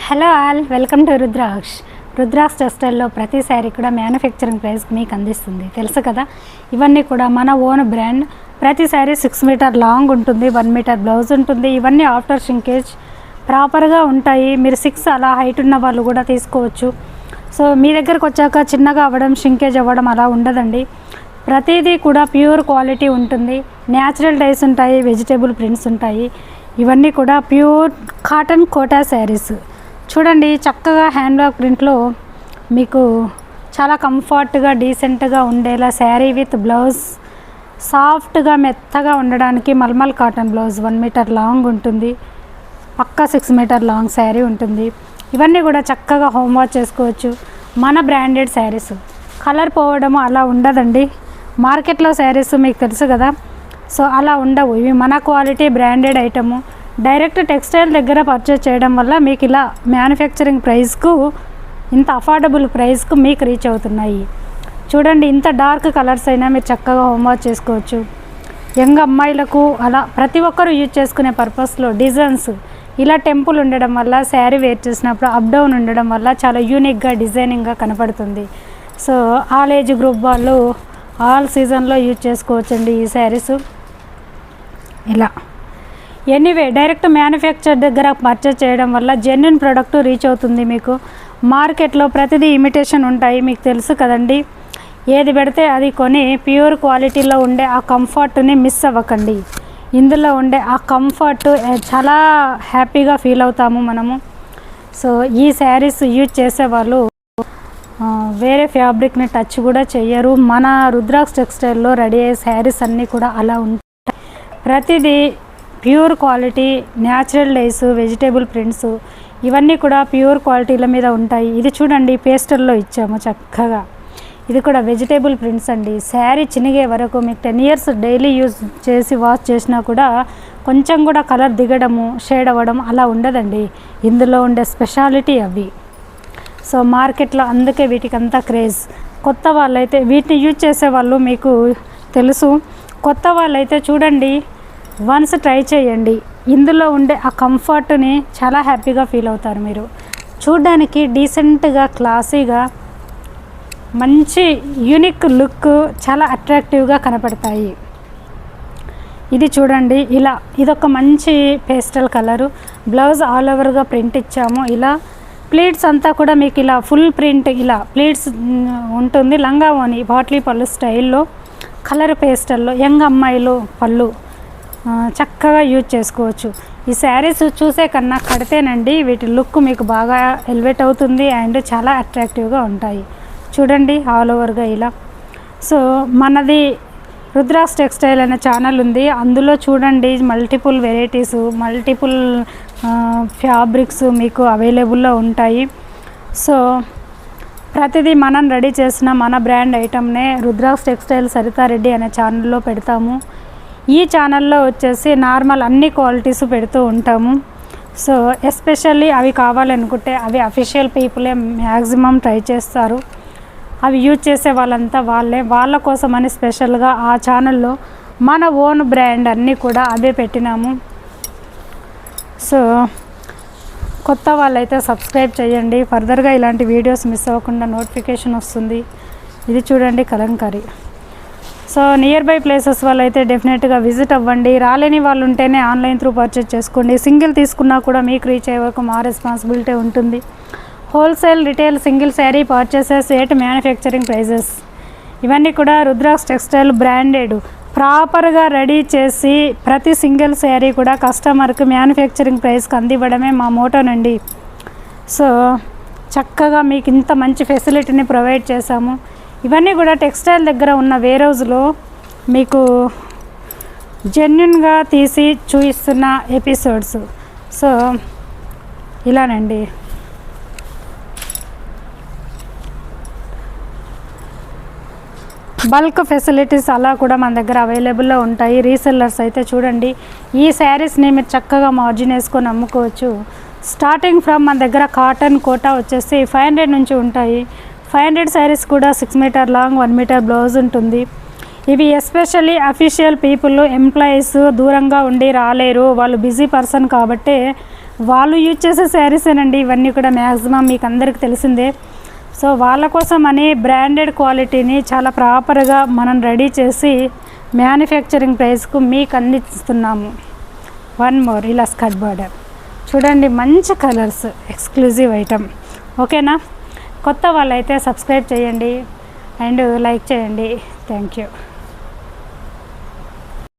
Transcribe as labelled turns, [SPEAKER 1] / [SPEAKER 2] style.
[SPEAKER 1] Hello all, welcome to రుద్రాక్ష టెక్స్టైల్లో ప్రతి శారీ కూడా manufacturing ప్రైస్కి మీకు అందిస్తుంది. తెలుసు కదా, ఇవన్నీ కూడా మన ఓన్ బ్రాండ్. ప్రతి శారీ 6 మీటర్ లాంగ్ ఉంటుంది, 1 మీటర్ బ్లౌజ్ ఉంటుంది. ఇవన్నీ ఆఫ్టర్ షింకేజ్ ప్రాపర్గా ఉంటాయి. మీరు 6 అలా హైట్ ఉన్న వాళ్ళు కూడా తీసుకోవచ్చు. సో మీ దగ్గరకు వచ్చాక చిన్నగా అవ్వడం, షింకేజ్ అవ్వడం అలా ఉండదండి. ప్రతిదీ కూడా ప్యూర్ క్వాలిటీ ఉంటుంది. న్యాచురల్ డైస్ ఉంటాయి, వెజిటేబుల్ ప్రింట్స్ ఉంటాయి. ఇవన్నీ కూడా ప్యూర్ కాటన్ కోటా శారీస్. చూడండి, చక్కగా హ్యాండ్ వర్క్ ప్రింట్లో మీకు చాలా కంఫర్ట్గా డీసెంట్గా ఉండేలా శారీ విత్ బ్లౌజ్, సాఫ్ట్గా మెత్తగా ఉండడానికి మల్మల్ కాటన్ బ్లౌజ్ 1 మీటర్ లాంగ్ ఉంటుంది. పక్కా 6 మీటర్ లాంగ్ శారీ ఉంటుంది. ఇవన్నీ కూడా చక్కగా హోమ్ వాష్ చేసుకోవచ్చు. మన బ్రాండెడ్ శారీస్. కలర్ పోవడము అలా ఉండదండి. మార్కెట్లో శారీస్ మీకు తెలుసు కదా, సో అలా ఉండవు. ఇవి మన quality branded item. Direct textile దగ్గర పర్చేస్ చేయడం వల్ల మీకు ఇలా మ్యానుఫ్యాక్చరింగ్ ప్రైస్కు, ఇంత అఫోర్డబుల్ ప్రైస్కు మీకు రీచ్ అవుతున్నాయి. చూడండి, ఇంత డార్క్ కలర్స్ అయినా మీరు చక్కగా హోమ్ వాష్ చేసుకోవచ్చు. యంగ్ అమ్మాయిలకు అలా ప్రతి ఒక్కరూ యూజ్ చేసుకునే పర్పస్లో డిజైన్స్ ఇలా టెంపుల్ ఉండడం వల్ల, శారీ వేర్ చేసినప్పుడు అప్ డౌన్ ఉండడం వల్ల చాలా యూనిక్గా డిజైనింగ్గా కనపడుతుంది. సో ఆల్ ఏజ్ గ్రూప్ వాళ్ళు ఆల్ సీజన్లో యూజ్ చేసుకోవచ్చండి ఈ శారీస్. ఇలా ఎనీవే డైరెక్ట్ మ్యానుఫ్యాక్చర్ దగ్గర పర్చేస్ చేయడం వల్ల జెన్యున్ ప్రోడక్ట్ రీచ్ అవుతుంది మీకు. మార్కెట్లో ప్రతిదీ ఇమిటేషన్ ఉంటాయి, మీకు తెలుసు కదండి. ఏది పెడితే అది కొని ప్యూర్ క్వాలిటీలో ఉండే ఆ కంఫర్ట్ని మిస్ అవ్వకండి. ఇందులో ఉండే ఆ కంఫర్ట్ చాలా హ్యాపీగా ఫీల్ అవుతాము మనము. సో ఈ శారీస్ యూజ్ చేసేవాళ్ళు వేరే ఫ్యాబ్రిక్ని టచ్ కూడా చెయ్యరు. మన రుద్రాక్ష టెక్స్టైల్లో రెడీ అయ్యే శారీస్ అన్నీ కూడా అలా ఉంటాయి. ప్రతిదీ pure quality, natural dice, vegetable prints, ఇవన్నీ కూడా ప్యూర్ క్వాలిటీల మీద ఉంటాయి. ఇది చూడండి, పేస్టల్లో ఇచ్చాము చక్కగా. ఇది కూడా వెజిటేబుల్ ప్రింట్స్ అండి. శారీ చినిగే వరకు మీకు 10 ఇయర్స్ డైలీ యూజ్ చేసి వాష్ చేసినా కూడా కొంచెం కూడా కలర్ దిగడము, షేడ్ అవ్వడం అలా ఉండదండి. ఇందులో ఉండే స్పెషాలిటీ అవి. సో మార్కెట్లో అందుకే వీటికి అంతా క్రేజ్. కొత్త వాళ్ళైతే వీటిని యూజ్ చేసేవాళ్ళు మీకు తెలుసు. కొత్త వాళ్ళైతే చూడండి, వన్స్ ట్రై చేయండి. ఇందులో ఉండే ఆ కంఫర్ట్ని చాలా హ్యాపీగా ఫీల్ అవుతారు మీరు. చూడ్డానికి డీసెంట్గా, క్లాసీగా, మంచి యూనిక్ లుక్, చాలా అట్రాక్టివ్గా కనపడతాయి. ఇది చూడండి, ఇలా ఇదొక మంచి పేస్టల్ కలరు. బ్లౌజ్ ఆల్ ఓవర్గా ప్రింట్ ఇచ్చాము. ఇలా ప్లీట్స్ అంతా కూడా మీకు ఇలా ఫుల్ ప్రింట్, ఇలా ప్లీట్స్ ఉంటుంది. లంగా ఓని బాట్లీ పళ్ళు స్టైల్లో, కలర్ పేస్టల్లో యంగ్ అమ్మాయిలు పళ్ళు చక్కగా యూజ్ చేసుకోవచ్చు. ఈ శారీస్ చూసే కన్నా కడితేనండి వీటి లుక్ మీకు బాగా ఎలివేట్ అవుతుంది అండ్ చాలా అట్రాక్టివ్గా ఉంటాయి. చూడండి, ఆల్ ఓవర్గా ఇలా. సో మనది రుద్రాక్ష టెక్స్టైల్ అనే ఛానల్ ఉంది. అందులో చూడండి మల్టిపుల్ వెరైటీస్, మల్టిపుల్ ఫ్యాబ్రిక్స్ మీకు అవైలబుల్లో ఉంటాయి. సో ప్రతిదీ మనం రెడీ చేసిన మన బ్రాండ్ ఐటమ్నే రుద్రాక్ష టెక్స్టైల్ సరితారెడ్డి అనే ఛానల్లో పెడతాము. ఈ ఛానల్లో వచ్చేసి నార్మల్ అన్ని క్వాలిటీస్ పెడుతూ ఉంటాము. సో ఎస్పెషల్లీ అవి కావాలనుకుంటే అవి అఫీషియల్ పీపులే మ్యాక్సిమం ట్రై చేస్తారు. అవి యూజ్ చేసే వాళ్ళంతా వాళ్ళ కోసమని స్పెషల్గా ఆ ఛానల్లో మన ఓన్ బ్రాండ్ అన్నీ కూడా అవే పెట్టినాము. సో కొత్త వాళ్ళైతే సబ్స్క్రైబ్ చేయండి. ఫర్దర్గా ఇలాంటి వీడియోస్ మిస్ అవ్వకుండా నోటిఫికేషన్ వస్తుంది. ఇది చూడండి, Kalamkari. So nearby places వాళ్ళైతే డెఫినెట్గా విజిట్ అవ్వండి. రాలేని వాళ్ళు ఉంటేనే ఆన్లైన్ త్రూ పర్చేజ్ చేసుకోండి. సింగిల్ తీసుకున్నా కూడా మీకు రీచ్ అయ్యే వరకు మా రెస్పాన్సిబిలిటీ ఉంటుంది. Wholesale, retail, single sari purchases at manufacturing prices. ఇవన్నీ కూడా రుద్రాక్ష టెక్స్టైల్ బ్రాండెడ్, ప్రాపర్గా రెడీ చేసి ప్రతి సింగిల్ శారీ కూడా కస్టమర్కి మ్యానుఫ్యాక్చరింగ్ ప్రైస్కి అందివ్వడమే మా మోటోనండి. సో చక్కగా మీకు ఇంత మంచి ఫెసిలిటీని ప్రొవైడ్ చేశాము. ఇవన్నీ కూడా టెక్స్టైల్ దగ్గర ఉన్న వేర్హౌస్లో మీకు జెన్యున్గా తీసి చూపిస్తున్న ఎపిసోడ్స్. సో ఇలానండి. బల్క్ ఫెసిలిటీస్ అలా కూడా మన దగ్గర అవైలబుల్లో ఉంటాయి. రీసెల్లర్స్ అయితే చూడండి, ఈ శారీస్ని మీరు చక్కగా మార్జిన్ వేసుకొని అమ్ముకోవచ్చు. స్టార్టింగ్ ఫ్రమ్ మన దగ్గర కాటన్ కోటా వచ్చేసి 500 నుంచి ఉంటాయి. 500 శారీస్ కూడా 6 మీటర్ లాంగ్, 1 మీటర్ బ్లౌజ్ ఉంటుంది. ఇవి ఎస్పెషల్లీ అఫీషియల్ పీపుల్, ఎంప్లాయీస్ దూరంగా ఉండి రాలేరు, వాళ్ళు బిజీ పర్సన్ కాబట్టి వాళ్ళు యూజ్ చేసే శారీసేనండి ఇవన్నీ కూడా మ్యాక్సిమం మీకు అందరికీ తెలిసిందే. సో వాళ్ళ కోసం అనే బ్రాండెడ్ క్వాలిటీని చాలా ప్రాపర్గా మనం రెడీ చేసి మ్యానుఫ్యాక్చరింగ్ ప్రైస్కు మీకు అందిస్తున్నాము. వన్ మోర్ ఇలా స్కర్ట్ బార్డర్ చూడండి, మంచి కలర్స్, ఎక్స్క్లూజివ్ ఐటమ్. ఓకేనా? కొత్త వాళ్ళైతే సబ్స్క్రైబ్ చేయండి అండ్ లైక్ చేయండి. Thank you.